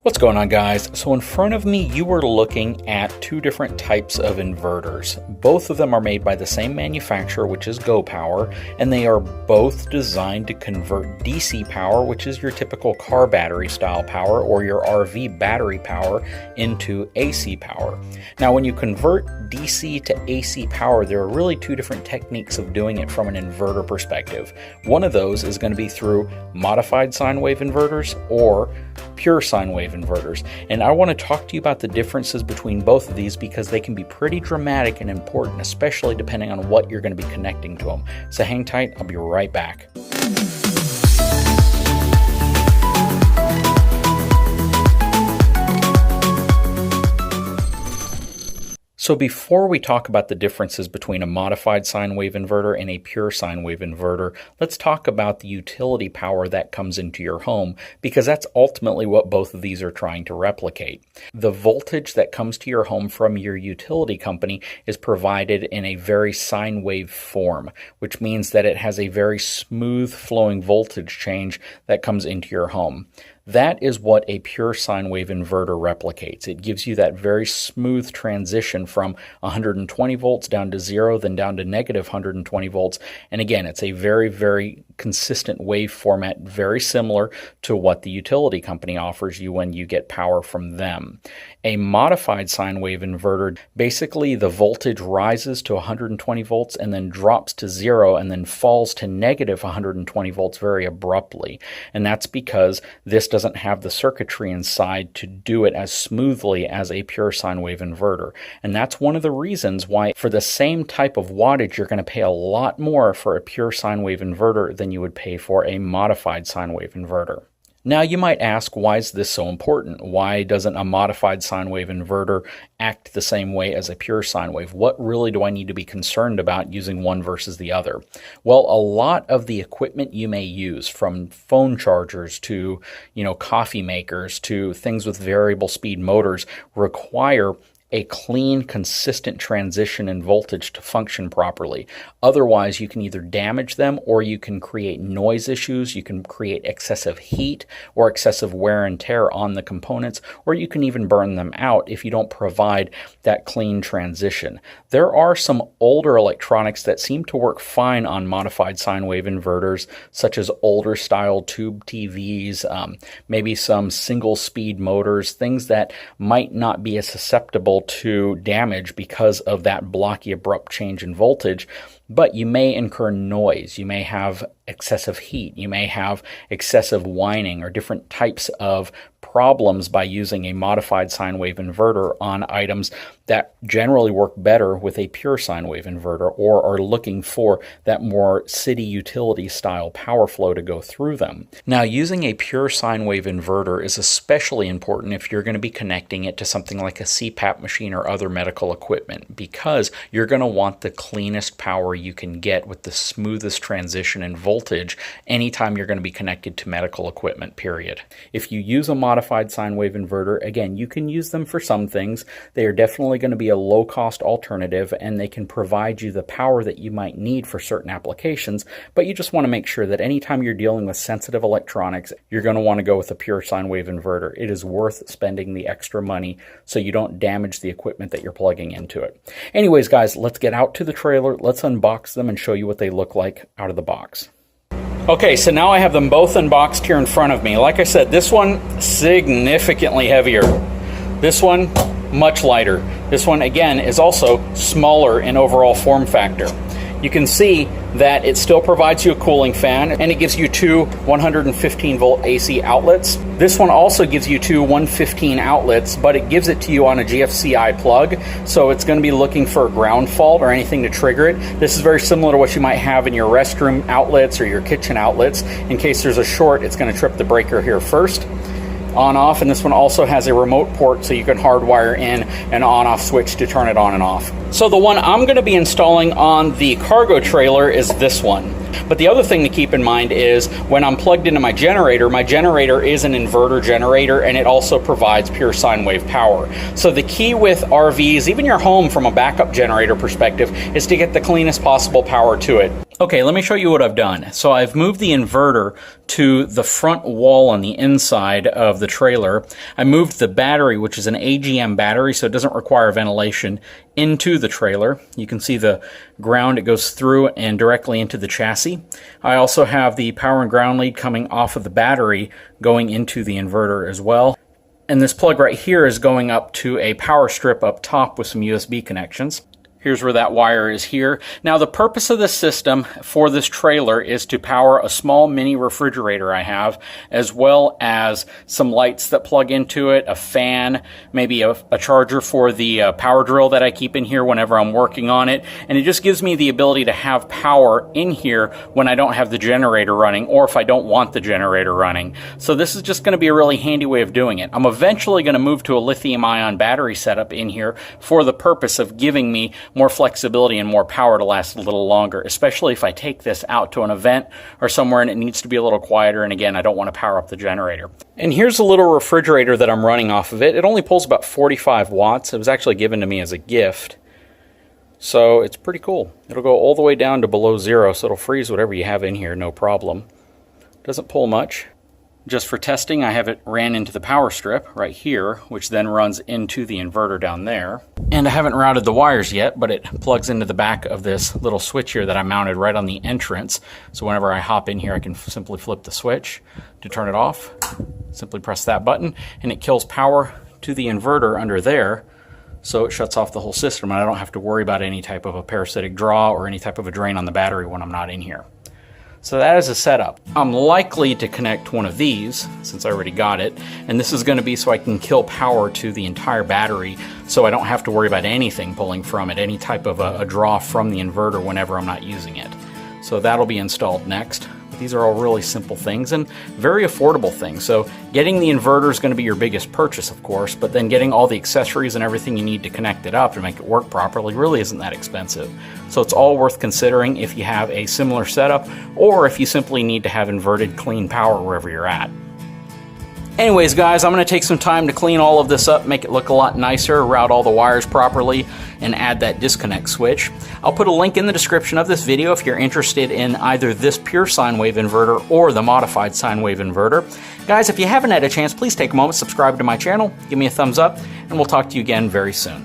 What's going on, guys? So in front of me you are looking at two different types of inverters. Both of them are made by the same manufacturer, which is Go Power, and they are both designed to convert DC power, which is your typical car battery style power or your RV battery power, into AC power. Now when you convert DC to AC power, there are really two different techniques of doing it from an inverter perspective. One of those is going to be through modified sine wave inverters or pure sine wave inverters, and I want to talk to you about the differences between both of these because they can be pretty dramatic and important, especially depending on what you're going to be connecting to them. So hang tight, I'll be right back. So before we talk about the differences between a modified sine wave inverter and a pure sine wave inverter, let's talk about the utility power that comes into your home, because that's ultimately what both of these are trying to replicate. The voltage that comes to your home from your utility company is provided in a very sine wave form, which means that it has a very smooth flowing voltage change that comes into your home. That is what a pure sine wave inverter replicates. It gives you that very smooth transition from 120 volts down to zero, then down to negative 120 volts. And again, it's a very, very consistent wave format, very similar to what the utility company offers you when you get power from them. A modified sine wave inverter, basically the voltage rises to 120 volts and then drops to zero and then falls to negative 120 volts very abruptly. And that's because this doesn't have the circuitry inside to do it as smoothly as a pure sine wave inverter. And that's one of the reasons why for the same type of wattage you're going to pay a lot more for a pure sine wave inverter than you would pay for a modified sine wave inverter. Now you might ask, why is this so important? Why doesn't a modified sine wave inverter act the same way as a pure sine wave? What really do I need to be concerned about using one versus the other? Well, a lot of the equipment you may use, from phone chargers to, coffee makers to things with variable speed motors, require a clean, consistent transition in voltage to function properly. Otherwise, you can either damage them or you can create noise issues, you can create excessive heat or excessive wear and tear on the components, or you can even burn them out if you don't provide that clean transition. There are some older electronics that seem to work fine on modified sine wave inverters, such as older style tube TVs, maybe some single speed motors, things that might not be as susceptible to damage because of that blocky abrupt change in voltage, but you may incur noise, you may have excessive heat, you may have excessive whining or different types of problems by using a modified sine wave inverter on items that generally work better with a pure sine wave inverter or are looking for that more city utility style power flow to go through them. Now, using a pure sine wave inverter is especially important if you're going to be connecting it to something like a CPAP machine or other medical equipment, because you're going to want the cleanest power you can get with the smoothest transition in voltage anytime you're going to be connected to medical equipment, period. If you use a modified sine wave inverter, again, you can use them for some things. They are definitely going to be a low-cost alternative, and they can provide you the power that you might need for certain applications, but you just want to make sure that anytime you're dealing with sensitive electronics, you're going to want to go with a pure sine wave inverter. It is worth spending the extra money so you don't damage the equipment that you're plugging into it. Anyways, guys, let's get out to the trailer, let's unbox them and show you what they look like out of the box. Okay, so now I have them both unboxed here in front of me. Like I said, this one significantly heavier. This one much lighter. This one, again, is also smaller in overall form factor. You can see that it still provides you a cooling fan, and it gives you two 115 volt AC outlets. This one also gives you two 115 outlets, but it gives it to you on a GFCI plug, so it's going to be looking for a ground fault or anything to trigger it. This is very similar to what you might have in your restroom outlets or your kitchen outlets. In case there's a short, it's going to trip the breaker here first. On off, and this one also has a remote port so you can hardwire in an on-off switch to turn it on and off. So the one I'm going to be installing on the cargo trailer is this one. But the other thing to keep in mind is when I'm plugged into my generator is an inverter generator, and it also provides pure sine wave power. So the key with RVs, even your home from a backup generator perspective, is to get the cleanest possible power to it. Okay, let me show you what I've done. So I've moved the inverter to the front wall on the inside of the trailer. I moved the battery, which is an AGM battery, so it doesn't require ventilation, into the trailer. You can see the ground, it goes through and directly into the chassis. I also have the power and ground lead coming off of the battery going into the inverter as well. And this plug right here is going up to a power strip up top with some USB connections. Here's where that wire is here. Now the purpose of this system for this trailer is to power a small mini refrigerator I have, as well as some lights that plug into it, a fan, maybe a charger for the power drill that I keep in here whenever I'm working on it. And it just gives me the ability to have power in here when I don't have the generator running, or if I don't want the generator running. So this is just going to be a really handy way of doing it. I'm eventually going to move to a lithium-ion battery setup in here for the purpose of giving me more flexibility and more power to last a little longer, especially if I take this out to an event or somewhere and it needs to be a little quieter, and again, I don't want to power up the generator. And here's a little refrigerator that I'm running off of it. It only pulls about 45 watts. It was actually given to me as a gift, so it's pretty cool. It'll go all the way down to below zero, so it'll freeze whatever you have in here, no problem. Doesn't pull much. Just for testing, I have it ran into the power strip right here, which then runs into the inverter down there. And I haven't routed the wires yet, but it plugs into the back of this little switch here that I mounted right on the entrance. So whenever I hop in here, I can simply flip the switch to turn it off. Simply press that button, and it kills power to the inverter under there. So it shuts off the whole system, and I don't have to worry about any type of a parasitic draw or any type of a drain on the battery when I'm not in here. So that is a setup. I'm likely to connect one of these, since I already got it, and this is going to be so I can kill power to the entire battery, so I don't have to worry about anything pulling from it, any type of a draw from the inverter whenever I'm not using it. So that'll be installed next. These are all really simple things and very affordable things. So getting the inverter is going to be your biggest purchase, of course, but then getting all the accessories and everything you need to connect it up to make it work properly really isn't that expensive. So it's all worth considering if you have a similar setup, or if you simply need to have inverted clean power wherever you're at. Anyways, guys, I'm going to take some time to clean all of this up, make it look a lot nicer, route all the wires properly, and add that disconnect switch. I'll put a link in the description of this video if you're interested in either this pure sine wave inverter or the modified sine wave inverter. Guys, if you haven't had a chance, please take a moment, subscribe to my channel, give me a thumbs up, and we'll talk to you again very soon.